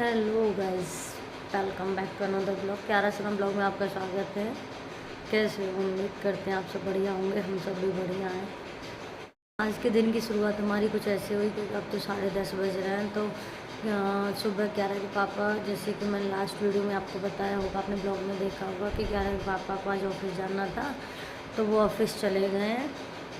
Hello guys, welcome back to another blog. प्यारा सा blog में आपका स्वागत है। कैसे हो? उम्मीद करते हैं आप सब बढ़िया होंगे, हम सब भी बढ़िया हैं। आज के दिन की शुरुआत हमारी कुछ ऐसे हुई क्योंकि अब तो 10:30 बज रहे हैं। तो सुबह 11 के पापा, जैसे कि मैंने लास्ट वीडियो में आपको बताया होगा, आपने ब्लॉग में देखा होगा कि 11 के पापा को आज ऑफिस जाना था, तो वो ऑफिस चले गए हैं।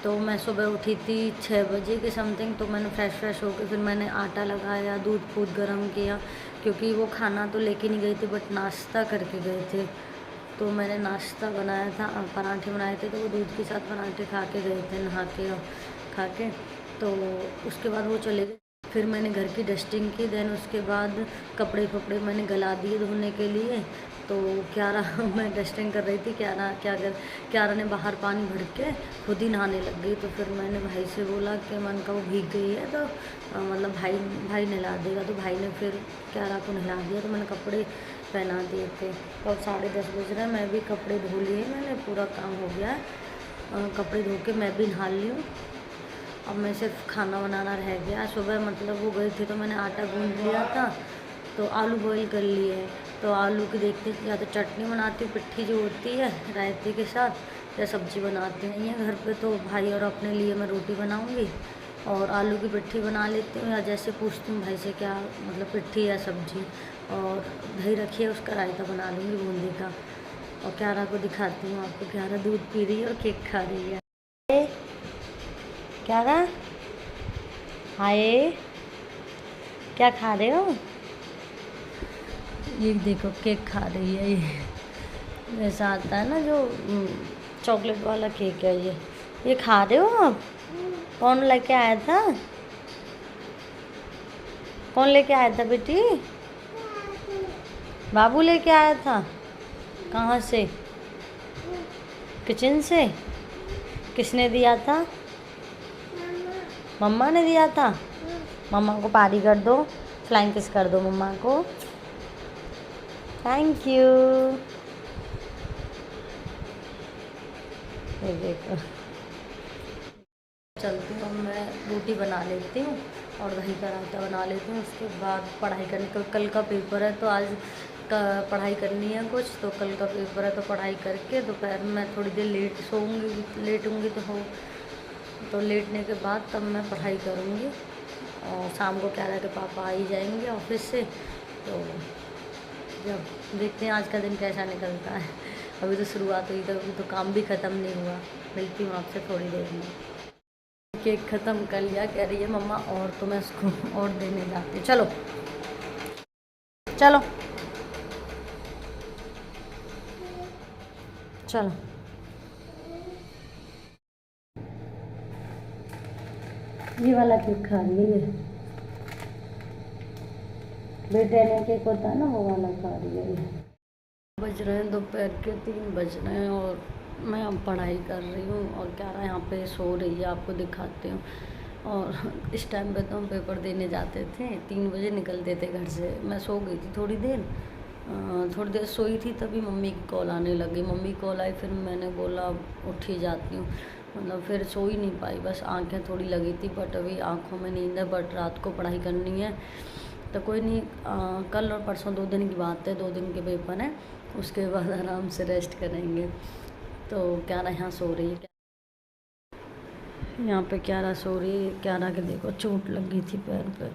तो मैं सुबह उठी थी 6 बजे के समथिंग। तो मैंने फ्रेश होकर फिर मैंने आटा लगाया, दूध गर्म किया, क्योंकि वो खाना तो लेके नहीं गए थे बट नाश्ता करके गए थे। तो मैंने नाश्ता बनाया था, पराठे बनाए थे, तो वो दूध के साथ पराठे खा के गए थे, नहा के और खा के। तो उसके बाद वो चले गए। फिर मैंने घर की डस्टिंग की, देन उसके बाद कपड़े मैंने गला दिए धोने के लिए। तो क्यारा मैं डस्टिंग कर रही थी, क्यारा ने बाहर पानी भर के खुद ही नहाने लग गई। तो फिर मैंने भाई से बोला कि मन का वो भीग गई है, तो मतलब भाई नहला देगा। तो भाई ने फिर क्यारा को नहला दिया। तो मैंने कपड़े पहना दिए थे। तो अब 10:30 बज रहे हैं, मैं भी कपड़े धो लिए, मैंने पूरा काम हो गया है। कपड़े धो के मैं भी नहा ली हूँ। अब मैं सिर्फ खाना बनाना रह गया। सुबह मतलब वो गए थे तो मैंने आटा गूंद लिया था, तो आलू बॉईल कर लिए। तो आलू की देखते या तो चटनी बनाती हूँ, पिट्ठी जो होती है रायते के साथ, या सब्जी बनाती हैं ये घर पे। तो भाई और अपने लिए मैं रोटी बनाऊँगी और आलू की पिट्ठी बना लेती हूँ, या जैसे पूछती हूँ भाई से क्या मतलब पिट्ठी या सब्जी, और दही रखी है उसका रायता बना लूँगी बूंदी का। और क्यारा को दिखाती हूँ आपको, क्यारा दूध पी रही है और केक खा रही है। क्यारा हाय, क्या खा रहे हो? ये देखो केक खा रही है। ये ऐसा आता है ना जो चॉकलेट वाला केक है, ये खा रहे हो आप? कौन लेके आया था? कौन लेके आया था बेटी? बाबू लेके आया था। कहाँ से? किचन से। किसने दिया था? मम्मा ने दिया था। मम्मा को पारी कर दो, फ्लाइंग किस कर दो मम्मा को। Thank you. ये देखो, चलती हूँ मैं रोटी बना लेती हूँ और दही का रायता बना लेती हूँ। उसके बाद पढ़ाई करने का, कल का पेपर है तो आज का पढ़ाई करनी है कुछ, तो कल का पेपर है तो पढ़ाई करके दोपहर में मैं थोड़ी देर लेट सोऊंगी, लेटूंगी तो लेटने के बाद तब मैं पढ़ाई करूँगी। और शाम को क्या के पापा आ ही जाएंगे ऑफिस से, तो जब देखते हैं आज का दिन कैसा निकलता है। अभी तो शुरुआत हुई, तो अभी तो काम भी ख़त्म नहीं हुआ। मिलती हूँ आपसे थोड़ी देर में। केक ख़त्म कर लिया, कह रही है मम्मा और, तो मैं उसको और देने जाती हूँ। चलो चलो चलो। ये वाला केक खा रही है, बेटे ने केक होता है ना वो वाला खा रही है। बज रहे हैं दोपहर के 3 बज रहे हैं और मैं अब पढ़ाई कर रही हूँ। और क्या रहा यहाँ पे सो रही है, आपको दिखाती हूँ। और इस टाइम पे तो हम पेपर देने जाते थे, 3 बजे निकलते थे घर से। मैं सो गई थी थोड़ी देर सोई थी, तभी मम्मी की कॉल आने लगी। मम्मी कॉल आई, फिर मैंने बोला उठ ही जाती हूँ, मतलब फिर सो ही नहीं पाई, बस आंखें थोड़ी लगी थी। बट अभी आँखों में नींद है, बट रात को पढ़ाई करनी है। तो कोई नहीं, कल और परसों 2 दिन की बात है, 2 दिन के पेपर हैं, उसके बाद आराम से रेस्ट करेंगे। तो क्यारा यहाँ सो रही है, यहाँ पे क्यारा सो रही है। क्यारा के देखो चोट लग गई थी पैर पे।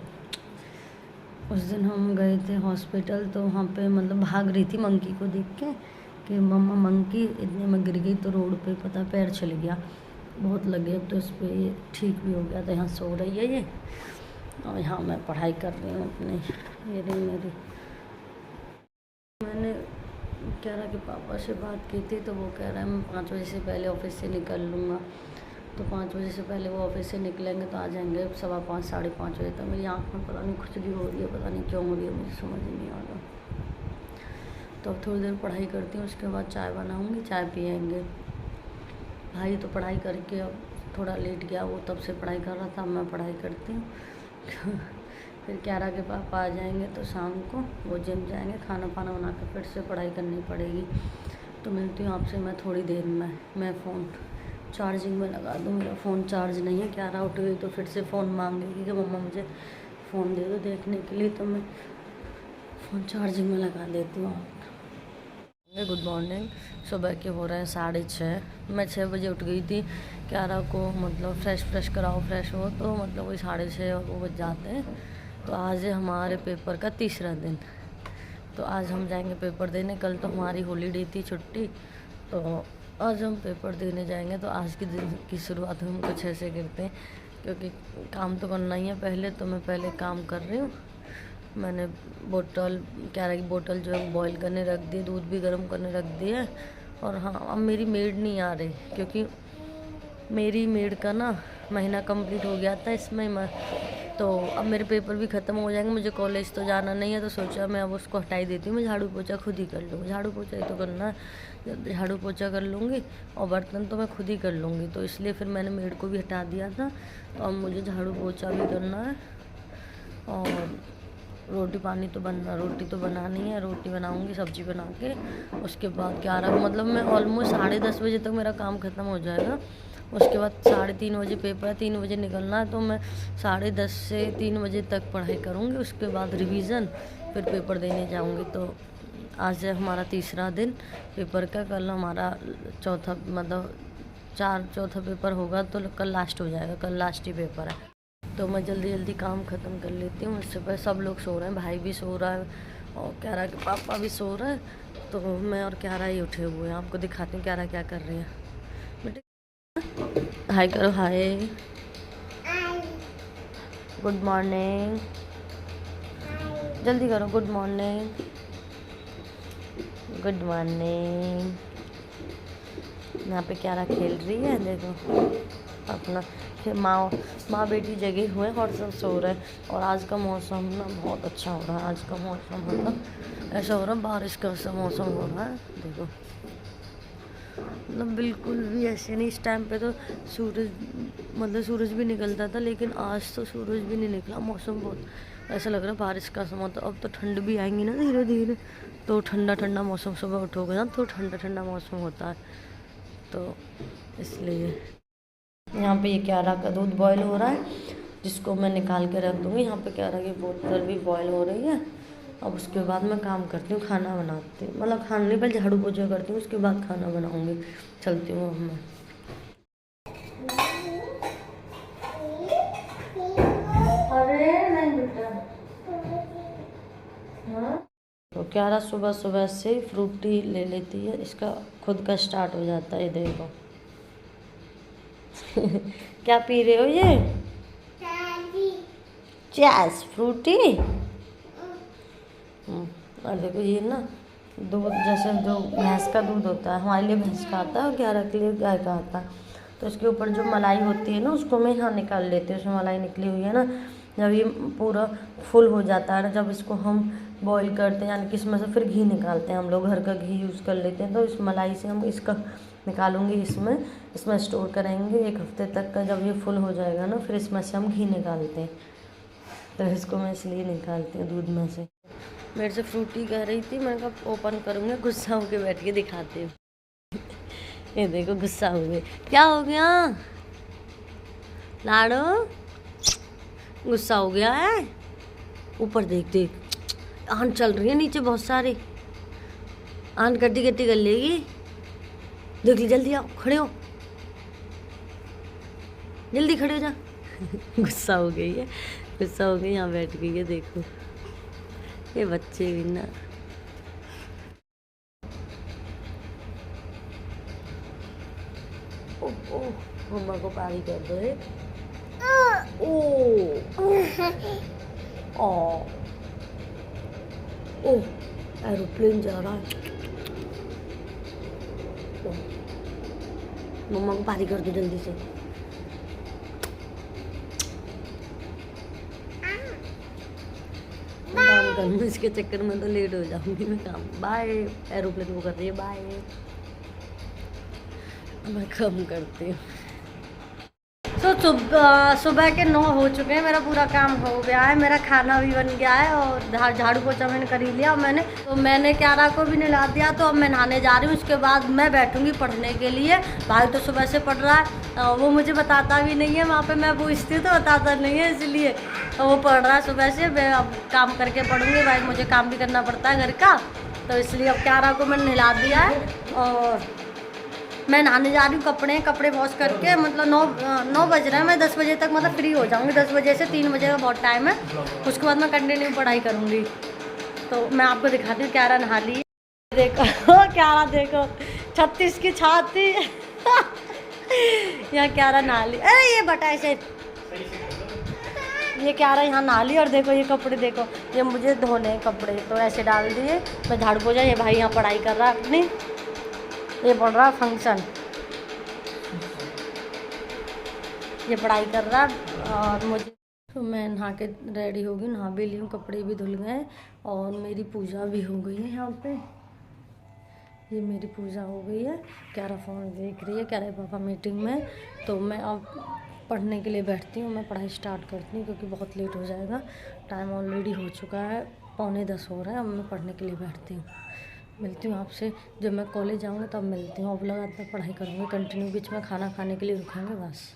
उस दिन हम गए थे हॉस्पिटल, तो वहाँ पे मतलब भाग रही थी मंकी को देख के कि मम्मा मंकी, इतने में गिर गई तो रोड पे पता पैर चल गया, बहुत लगे। अब तो इस पर ये ठीक भी हो गया। तो यहाँ सो रही है ये, और यहाँ मैं पढ़ाई कर रही हूँ अपनी। ये रही मेरी। मैंने क्यारा के पापा से बात की थी, तो वो कह रहा है मैं 5 बजे से पहले ऑफिस से निकल लूँगा। तो 5 बजे से पहले वो ऑफिस से निकलेंगे तो आ जाएंगे 5:15 5:30 बजे। तो मेरी आँख में पता नहीं खुजली हो रही है, पता नहीं क्यों हो रही है, मुझे समझ ही नहीं आ रहा। तो अब थोड़ी देर पढ़ाई करती हूँ, उसके बाद चाय बनाऊँगी, चाय पियेंगे। भाई तो पढ़ाई करके अब थोड़ा लेट गया, वो तब से पढ़ाई कर रहा था, मैं पढ़ाई करती हूँ। फिर क्यारा के पापा आ जाएंगे तो शाम को वो जिम जाएंगे, खाना पाना बना कर फिर से पढ़ाई करनी पड़ेगी। तो मिलती हूँ आपसे मैं थोड़ी देर में। मैं फ़ोन चार्जिंग में लगा दूँ, मेरा फ़ोन चार्ज नहीं है। क्यारा उठ गई तो फिर से फ़ोन मांगेगी कि मम्मा मुझे फ़ोन दे दो देखने के लिए। तो मैं फ़ोन चार्जिंग में लगा देती हूँ। Good morning. सुबह के हो रहे हैं 6:30। मैं 6 बजे उठ गई थी। क्यारा को मतलब फ्रेश कराओ, फ्रेश हो, तो मतलब वही 6:30 और वो बज जाते हैं। तो आज है हमारे पेपर का तीसरा दिन। तो आज हम जाएंगे पेपर देने। कल तो हमारी हॉलीडे थी, छुट्टी, तो आज हम पेपर देने जाएंगे। तो आज के दिन की शुरुआत हम कुछ ऐसे करते हैं, क्योंकि काम तो करना ही है पहले। तो मैं पहले काम कर रही हूँ। मैंने क्यारा की बोतल जो है बॉईल करने रख दी, दूध भी गर्म करने रख दिया। और हाँ, अब मेरी मेड नहीं आ रही, क्योंकि मेरी मेड का ना महीना कंप्लीट हो गया था इसमें। तो अब मेरे पेपर भी ख़त्म हो जाएंगे, मुझे कॉलेज तो जाना नहीं है। तो सोचा मैं अब उसको हटा ही देती हूँ, मैं झाड़ू पोछा खुद ही कर लूँगी। झाड़ू पोछा ही तो करना है, झाड़ू पोछा कर लूँगी और बर्तन तो मैं खुद ही कर लूँगी। तो इसलिए फिर मैंने मेड को भी हटा दिया था। तो अब मुझे झाड़ू पोछा भी करना है और रोटी तो बनानी है। रोटी बनाऊंगी, सब्जी बना के उसके बाद क्यारा मतलब मैं ऑलमोस्ट 10:30 बजे तक मेरा काम ख़त्म हो जाएगा। उसके बाद 3:30 बजे पेपर है, 3 बजे निकलना है। तो मैं 10:30 से 3 बजे तक पढ़ाई करूँगी, उसके बाद रिवीज़न, फिर पेपर देने जाऊँगी। तो आज है हमारा तीसरा दिन पेपर का। कल हमारा चौथा पेपर होगा, तो कल लास्ट हो जाएगा। कल लास्ट ही पेपर है। तो मैं जल्दी काम ख़त्म कर लेती हूँ। उससे पहले सब लोग सो रहे हैं, भाई भी सो रहा है और क्यारा के पापा भी सो रहे हैं। तो मैं और क्यारा ही उठे हुए हैं। आपको दिखाती हूँ क्यारा क्या कर रही है। बेटे हाय करो, हाय, गुड मॉर्निंग, जल्दी करो, गुड मॉर्निंग, गुड मॉर्निंग। यहाँ पे क्यारा खेल रही है, देखो अपना। फिर माँ बेटी जगे हुए हैं और सब सो रहे हैं। और आज का मौसम ना बहुत अच्छा हो रहा है। आज का मौसम मतलब ऐसा हो रहा है, बारिश का सा मौसम हो रहा है। देखो मतलब बिल्कुल भी ऐसे नहीं। इस टाइम पे तो सूरज भी निकलता था, लेकिन आज तो सूरज भी नहीं निकला। मौसम बहुत ऐसा लग रहा है बारिश का समय। तो अब तो ठंड भी आएंगी ना धीरे धीरे, तो ठंडा मौसम, सुबह उठोगे ना तो ठंडा मौसम होता है। तो इसलिए यहाँ पे ये क्यारा का दूध बॉयल हो रहा है, जिसको मैं निकाल के रख दूँगी। यहाँ पे क्यारा की बोतल भी बॉयल हो रही है। अब उसके बाद मैं काम करती हूँ, खाना बनाती हूँ। मतलब खाना नहीं, पहले झाड़ू पोछा करती हूँ, उसके बाद खाना बनाऊँगी। चलती हूँ अब मैं। अरे नहीं बेटा, हाँ। तो क्यारा सुबह से फ्रूटी ले लेती है, इसका खुद का स्टार्ट हो जाता है। देखो क्या पी रहे हो ये? चैस फ्रूटी। और देखो ये ना दूध, जैसे जो भैंस का दूध होता है, हमारे लिए भैंस का आता है और क्यारा के लिए गाय का आता है। तो इसके ऊपर जो मलाई होती है ना, उसको मैं यहाँ निकाल लेती हूँ। उसमें मलाई निकली हुई है ना, जब ये पूरा फुल हो जाता है ना, जब इसको हम बॉईल करते हैं, यानी कि इसमें से फिर घी निकालते हैं। हम लोग घर का घी यूज़ कर लेते हैं। तो इस मलाई से हम इसका निकालूंगी, इसमें स्टोर करेंगे 1 हफ्ते तक का। जब ये फुल हो जाएगा ना, फिर इसमें से हम घी निकालते हैं। तो इसको मैं इसलिए निकालती हूँ दूध में से। मेरे से फ्रूटी कह रही थी, मैंने कहा ओपन करूँगी, गुस्सा होके बैठ के दिखाती हूँ। ये देखो गुस्सा हो गए। क्या हो गया लाडो, गुस्सा हो गया है? ऊपर देख, आन चल रही है नीचे बहुत सारी। आन गड्डी कर लेगी, देख ली। जल्दी आओ, खड़े हो, जल्दी खड़े हो जा। गुस्सा हो गई है, यहाँ बैठ गई है। देखो ये बच्चे भी ना। मम्मा को पारी कर दो। एरोप्लेन जा रहा है। मम्मा को पारी कर दो जल्दी से। काम करूँ, इसके चक्कर में तो लेट हो जाऊंगी मैं काम। बाय, एरोप्लेन को कर रही है बाय। मैं काम करती हूँ। तो सुबह के 9 हो चुके हैं। मेरा पूरा काम हो गया है, मेरा खाना भी बन गया है और झाड़ू पोछा मैंने कर ही लिया। मैंने क्यारा को भी नहला दिया। तो अब मैं नहाने जा रही हूँ। उसके बाद मैं बैठूंगी पढ़ने के लिए। भाई तो सुबह से पढ़ रहा है, वो मुझे बताता भी नहीं है। वहाँ पे मैं पूछती हूँ तो बताता नहीं है, इसलिए तो वो पढ़ रहा है सुबह से, मैं अब काम करके पढ़ूंगी भाई, मुझे काम भी करना पड़ता है घर का, तो इसलिए अब क्यारा को मैंने नहला दिया है और मैं नहाने जा रही हूँ। कपड़े वॉश करके, मतलब 9 बज रहे हैं, मैं 10 बजे तक मतलब फ्री हो जाऊँगी। 10 बजे से 3 बजे का बहुत टाइम है, उसके बाद मैं कंटिन्यू पढ़ाई करूँगी। तो मैं आपको दिखाती हूँ, क्यारा नहा ली, देखो क्यारा देखो 36 की छाती यहाँ क्यारा नहा ली, अरे ये बटा ऐसे, ये क्यारा यहाँ नहा ली। और देखो ये कपड़े देखो, ये मुझे धोने कपड़े तो ऐसे डाल दिए, मैं झाड़ू पोछा। ये भाई यहाँ पढ़ाई कर रहा है अपनी, ये पढ़ रहा फंक्शन, ये पढ़ाई कर रहा और मुझे, तो मैं नहा के रेडी हो गई, नहा भी ली हूँ, कपड़े भी धुल गए और मेरी पूजा भी हो गई है। यहाँ पे ये मेरी पूजा हो गई है। क्यारा फ़ोन देख रही है, कह रहे पापा मीटिंग में, तो मैं अब पढ़ने के लिए बैठती हूँ, मैं पढ़ाई स्टार्ट करती हूँ क्योंकि बहुत लेट हो जाएगा, टाइम ऑलरेडी हो चुका है, 9:45 हो रहा है। अब मैं पढ़ने के लिए बैठती हूँ, मिलती हूँ आपसे जब मैं कॉलेज जाऊँगी, तब मिलती हूँ। अब लगा मैं पढ़ाई करूँगी कंटिन्यू, बीच में खाना खाने के लिए रुकेंगे बस।